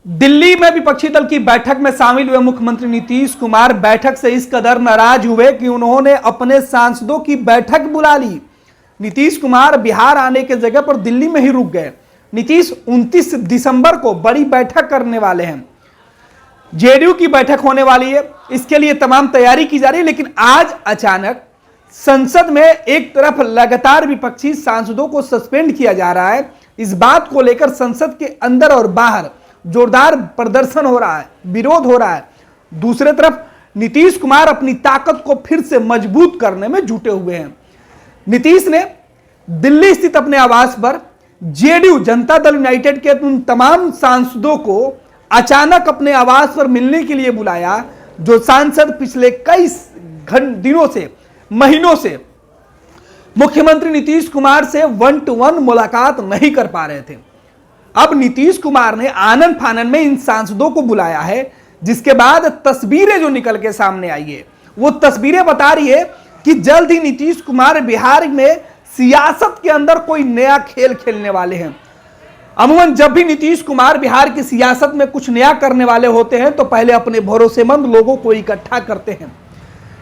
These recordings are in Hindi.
दिल्ली में विपक्षी दल की बैठक में शामिल हुए मुख्यमंत्री नीतीश कुमार बैठक से इस कदर नाराज हुए कि उन्होंने अपने सांसदों की बैठक बुला ली। नीतीश कुमार बिहार आने के जगह पर दिल्ली में ही रुक गए। नीतीश 29 दिसंबर को बड़ी बैठक करने वाले हैं। जेडीयू की बैठक होने वाली है, इसके लिए तमाम तैयारी की जा रही है। लेकिन आज अचानक संसद में एक तरफ लगातार विपक्षी सांसदों को सस्पेंड किया जा रहा है। इस बात को लेकर संसद के अंदर और बाहर जोरदार प्रदर्शन हो रहा है, विरोध हो रहा है। दूसरे तरफ नीतीश कुमार अपनी ताकत को फिर से मजबूत करने में जुटे हुए हैं। नीतीश ने दिल्ली स्थित अपने आवास पर जेडीयू जनता दल यूनाइटेड के उन तमाम सांसदों को अचानक अपने आवास पर मिलने के लिए बुलाया जो सांसद पिछले कई दिनों से, महीनों से मुख्यमंत्री नीतीश कुमार से 1-to-1 मुलाकात नहीं कर पा रहे थे। अब नीतीश कुमार ने आनन फानन में इन सांसदों को बुलाया है, जिसके बाद तस्वीरें जो निकल के सामने आई है वो तस्वीरें बता रही है कि जल्द ही नीतीश कुमार बिहार में सियासत के अंदर कोई नया खेल खेलने वाले हैं। अमूमन जब भी नीतीश कुमार बिहार की सियासत में कुछ नया करने वाले होते हैं तो पहले अपने भरोसेमंद लोगों को इकट्ठा करते हैं।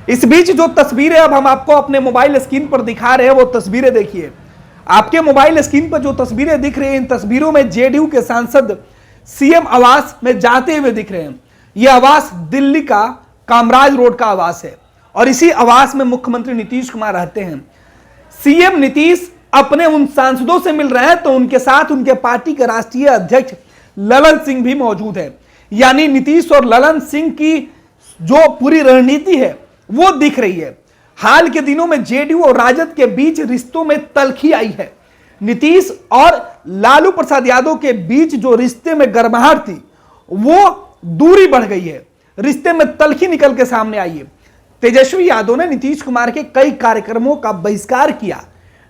इस बीच जो तस्वीरें अब हम आपको अपने मोबाइल स्क्रीन पर दिखा रहे हैं वो तस्वीरें देखिए। आपके मोबाइल स्क्रीन पर जो तस्वीरें दिख रही हैं, इन तस्वीरों में जेडीयू के सांसद सीएम आवास में जाते हुए दिख रहे हैं। यह आवास दिल्ली का कामराज रोड का आवास है और इसी आवास में मुख्यमंत्री नीतीश कुमार रहते हैं। सीएम नीतीश अपने उन सांसदों से मिल रहे हैं तो उनके साथ उनके पार्टी के राष्ट्रीय अध्यक्ष ललन सिंह भी मौजूद है। यानी नीतीश और ललन सिंह की जो पूरी रणनीति है वो दिख रही है। हाल के दिनों में जेडीयू और राजद के बीच रिश्तों में तल्खी आई है। नीतीश और लालू प्रसाद यादव के बीच जो रिश्ते में गर्माहट थी वो दूरी बढ़ गई है, रिश्ते में तल्खी निकल के सामने आई है। तेजस्वी यादव ने नीतीश कुमार के कई कार्यक्रमों का बहिष्कार किया।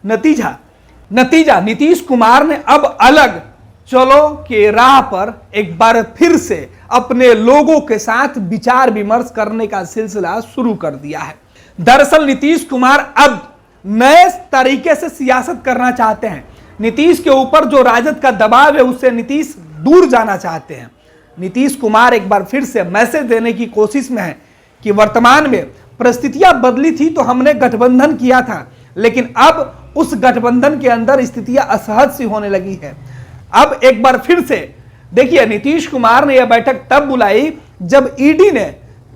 नतीजा नीतीश कुमार ने अब अलग चलो के राह पर एक बार फिर से अपने लोगों के साथ विचार विमर्श करने का सिलसिला शुरू कर दिया है। दरअसल नीतीश कुमार अब नए तरीके से सियासत करना चाहते हैं। नीतीश के ऊपर जो राजद का दबाव है उससे नीतीश दूर जाना चाहते हैं। नीतीश कुमार एक बार फिर से मैसेज देने की कोशिश में है कि वर्तमान में परिस्थितियां बदली थी तो हमने गठबंधन किया था, लेकिन अब उस गठबंधन के अंदर स्थितियां असहज सी होने लगी है। अब एक बार फिर से देखिए, नीतीश कुमार ने यह बैठक तब बुलाई जब ईडी ने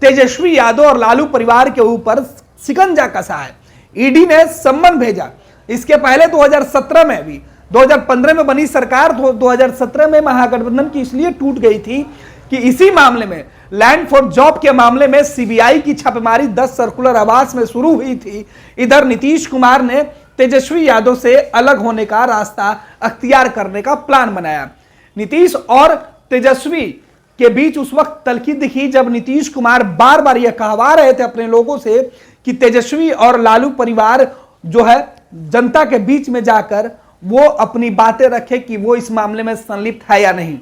तेजस्वी यादव और लालू परिवार के ऊपर शिकंजा कसा है। ईडी ने सम्मन भेजा। इसके पहले 2017 में भी, 2015 में बनी सरकार 2017 में महागठबंधन की इसलिए टूट गई थी कि इसी मामले में लैंड फॉर जॉब के मामले में सीबीआई की छापेमारी 10 सर्कुलर आवास में शुरू हुई थी। इधर नीतीश कुमार ने तेजस्वी यादव से अलग होने का रास्ता अख्तियार करने का प्लान बनाया। नीतीश और तेजस्वी के बीच उस वक्त तल्खी दिखी जब नीतीश कुमार बार बार यह कहवा रहे थे अपने लोगों से कि तेजस्वी और लालू परिवार जो है जनता के बीच में जाकर वो अपनी बातें रखे कि वो इस मामले में संलिप्त है या नहीं।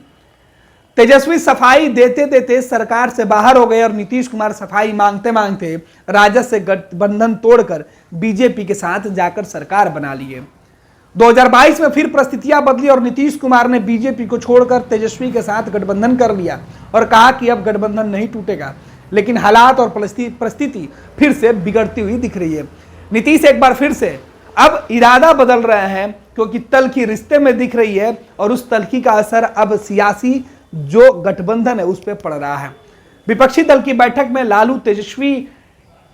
तेजस्वी सफाई देते देते सरकार से बाहर हो गए और नीतीश कुमार सफाई मांगते मांगते राजद से गठबंधन तोड़कर बीजेपी के साथ जाकर सरकार बना लिए। 2022 में फिर परिस्थितियां बदली और नीतीश कुमार ने बीजेपी को छोड़कर तेजस्वी के साथ गठबंधन कर लिया और कहा कि अब गठबंधन नहीं टूटेगा। लेकिन हालात और परिस्थिति फिर से बिगड़ती हुई दिख रही है। नीतीश एक बार फिर से अब इरादा बदल रहे हैं क्योंकि तल्खी रिश्ते में दिख रही है और उस तल्खी का असर अब सियासी जो गठबंधन है उस पर पड़ रहा है। विपक्षी दल की बैठक में लालू तेजस्वी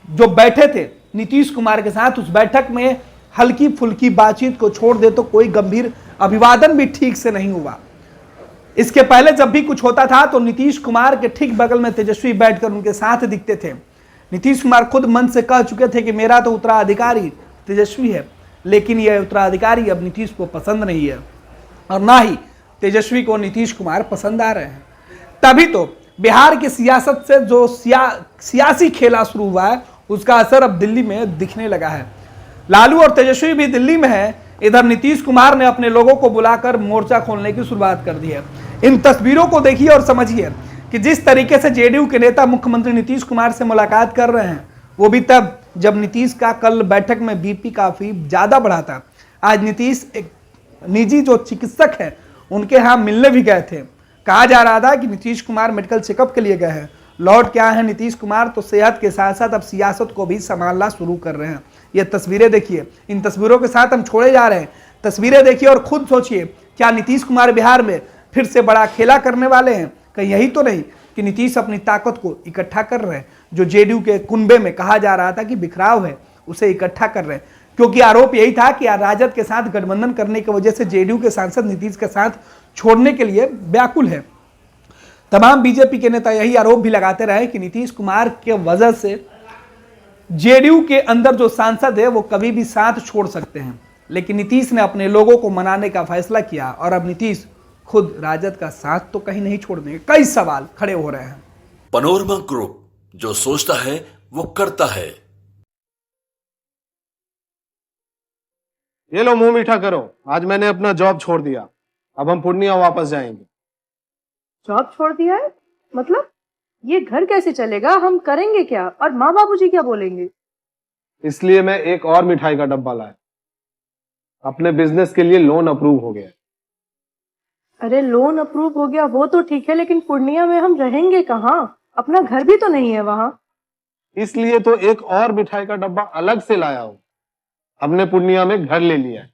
जो बैठे थे नीतीश कुमार के साथ, उस बैठक में हल्की फुल्की बातचीत को छोड़ दे तो कोई गंभीर अभिवादन भी ठीक से नहीं हुआ। इसके पहले जब भी कुछ होता था तो नीतीश कुमार के ठीक बगल में तेजस्वी बैठकर उनके साथ दिखते थे। नीतीश कुमार खुद मन से कह चुके थे कि मेरा तो उत्तराधिकारी तेजस्वी है, लेकिन यह उत्तराधिकारी अब नीतीश को पसंद नहीं है और ना ही तेजस्वी को नीतीश कुमार पसंद आ रहे हैं। तभी तो बिहार की सियासत से जो सियासी खेला शुरू हुआ है उसका असर अब दिल्ली में दिखने लगा है। लालू और तेजस्वी भी दिल्ली में है। इधर नीतीश कुमार ने अपने लोगों को बुलाकर मोर्चा खोलने की शुरुआत कर दी है। इन तस्वीरों को देखिए और समझिए कि जिस तरीके से जेडीयू के नेता मुख्यमंत्री नीतीश कुमार से मुलाकात कर रहे हैं वो भी तब जब नीतीश का कल बैठक में बीपी काफी ज्यादा बढ़ा था। आज नीतीश एक निजी जो चिकित्सक है उनके यहाँ मिलने भी गए थे। कहा जा रहा था कि नीतीश कुमार मेडिकल चेकअप के लिए गए हैं, लौट क्या है नीतीश कुमार तो सेहत के साथ साथ अब सियासत को भी संभालना शुरू कर रहे हैं। ये तस्वीरें देखिए, इन तस्वीरों के साथ हम छोड़े जा रहे हैं। तस्वीरें देखिए और खुद सोचिए, क्या नीतीश कुमार बिहार में फिर से बड़ा खेला करने वाले हैं? कहीं यही तो नहीं कि नीतीश अपनी ताकत को इकट्ठा कर रहे हैं, जो जेडीयू के कुनबे में कहा जा रहा था कि बिखराव है उसे इकट्ठा कर रहे हैं, क्योंकि आरोप यही था कि राजद के साथ गठबंधन करने की वजह से जेडीयू के सांसद नीतीश के साथ छोड़ने के लिए व्याकुल है। तमाम बीजेपी के नेता यही आरोप भी लगाते रहे कि नीतीश कुमार के वजह से जेडीयू के अंदर जो सांसद है वो कभी भी साथ छोड़ सकते हैं, लेकिन नीतीश ने अपने लोगों को मनाने का फैसला किया और अब नीतीश खुद राजद का साथ तो कहीं नहीं छोड़ देंगे। कई सवाल खड़े हो रहे हैं। पैनोरमा ग्रुप, जो सोचता है वो करता है। ये लो मुंह मीठा करो, आज मैंने अपना जॉब छोड़ दिया, अब हम पूर्णिया वापस जाएंगे। जॉब छोड़ दिया है? मतलब ये घर कैसे चलेगा? हम करेंगे क्या? और माँ बाबूजी क्या बोलेंगे? इसलिए मैं एक और मिठाई का डब्बा लाया। अपने बिजनेस के लिए लोन अप्रूव हो गया। अरे लोन अप्रूव हो गया वो तो ठीक है, लेकिन पूर्णिया में हम रहेंगे कहाँ? अपना घर भी तो नहीं है वहाँ। इसलिए तो एक और मिठाई का डब्बा अलग से लाया हूँ। हमने पूर्णिया में घर ले लिया है,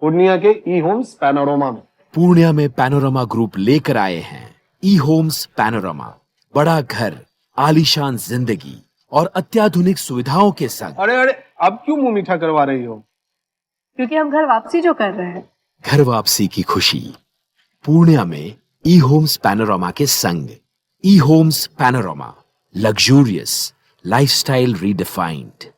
पूर्णिया के ई होम्स पैनोरमा में। पूर्णिया में पैनोरमा ग्रुप लेकर आए हैं ई होम्स पैनोरमा। बड़ा घर, आलीशान जिंदगी और अत्याधुनिक सुविधाओं के संग। अरे अब क्यों मुंह मीठा करवा रही हो? क्योंकि हम घर वापसी जो कर रहे हैं। घर वापसी की खुशी पूर्णिया में ई होम्स पैनोरमा के संग। ई homes panorama, luxurious lifestyle redefined.